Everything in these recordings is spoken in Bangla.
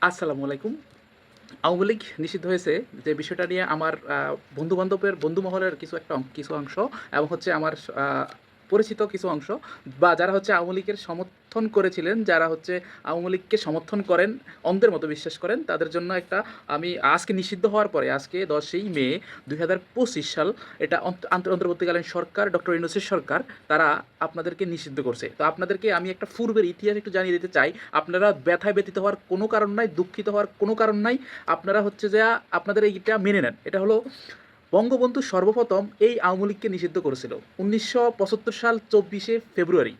আসসালামু আলাইকুম। আওয়ামী লীগ নিষিদ্ধ হয়েছে যে বিষয়টা নিয়ে আমার বন্ধু-বান্ধবের বন্ধুমহলের কিছু অংশ এবং হচ্ছে আমার পরিচিত কিছু অংশ বা যারা হচ্ছে আওয়ামী লীগের সমর্থন করেছিলেন, যারা হচ্ছে আওয়ামী লীগকে সমর্থন করেন, অন্ধের মতো বিশ্বাস করেন, তাদের জন্য একটা আমি আজকে নিষিদ্ধ হওয়ার পরে আজকে 10ই মে 2025 সাল এটা অন্তর্বর্তীকালীন সরকার ডক্টর ইউনূসের সরকার তারা আপনাদেরকে নিষিদ্ধ করছে। তো আপনাদেরকে আমি একটা পূর্বের ইতিহাস একটু জানিয়ে দিতে চাই। আপনারা ব্যথায় ব্যথিত হওয়ার কোনো কারণ নাই, দুঃখিত হওয়ার কোনো কারণ নাই। আপনারা হচ্ছে যে আপনাদের এইটা মেনে নেন। এটা হলো বঙ্গবন্ধু সর্বপ্রথম এই আওয়ামী লীগকে নিষিদ্ধ করেছিল 1975 সাল 24শে ফেব্রুয়ারি।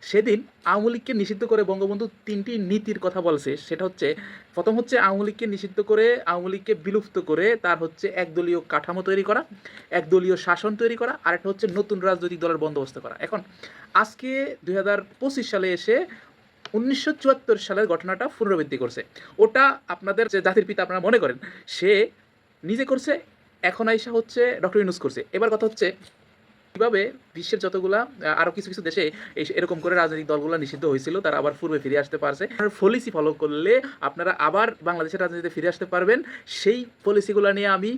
সেদিন আওয়ামী লীগকে নিষিদ্ধ করে বঙ্গবন্ধু তিনটি নীতির কথা বলছে। সেটা হচ্ছে প্রথম হচ্ছে আওয়ামী লীগকে নিষিদ্ধ করে আওয়ামী লীগকে বিলুপ্ত করে তার হচ্ছে একদলীয় কাঠামো তৈরি করা, একদলীয় শাসন তৈরি করা, আর একটা হচ্ছে নতুন রাজনৈতিক দলের বন্দোবস্ত করা। এখন আজকে 2025 সালে এসে 1974 সালের ঘটনাটা পুনরাবৃত্তি করছে। ওটা আপনাদের যে জাতির পিতা আপনারা মনে করেন, সে নিজে করছে, এখন আইসা হচ্ছে ডক্টর ইউনূস করছে। এবার কথা হচ্ছে কিভাবে বিশ্বের যতগুলা আরো কিছু কিছু দেশে এরকম করে রাজনৈতিক দলগুলো নিষিদ্ধ হয়েছিল তারা আবার পূর্বে ফিরে আসতে পারছে। পলিসি ফলো করলে আপনারা আবার বাংলাদেশের রাজনীতিতে ফিরে আসতে পারবেন। সেই পলিসিগুলো নিয়ে আমি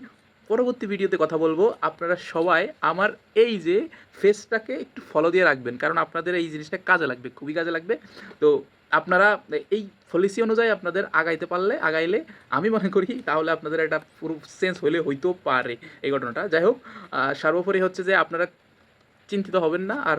পরবর্তী ভিডিওতে কথা বলবো। আপনারা সবাই আমার এই যে ফেসটাকে একটু ফলো দিয়ে রাখবেন, কারণ আপনাদের এই জিনিসটা কাজে লাগবে, খুবই কাজে লাগবে। তো আপনারা এই পলিসি অনুযায়ী আপনাদের আগাইলে আমি মনে করি তাহলে আপনাদের একটা পুরো সেন্স হইলে হইতেও পারে এই ঘটনাটা। যাই হোক, সর্বোপরি হচ্ছে যে আপনারা চিন্তিত হবেন না। আর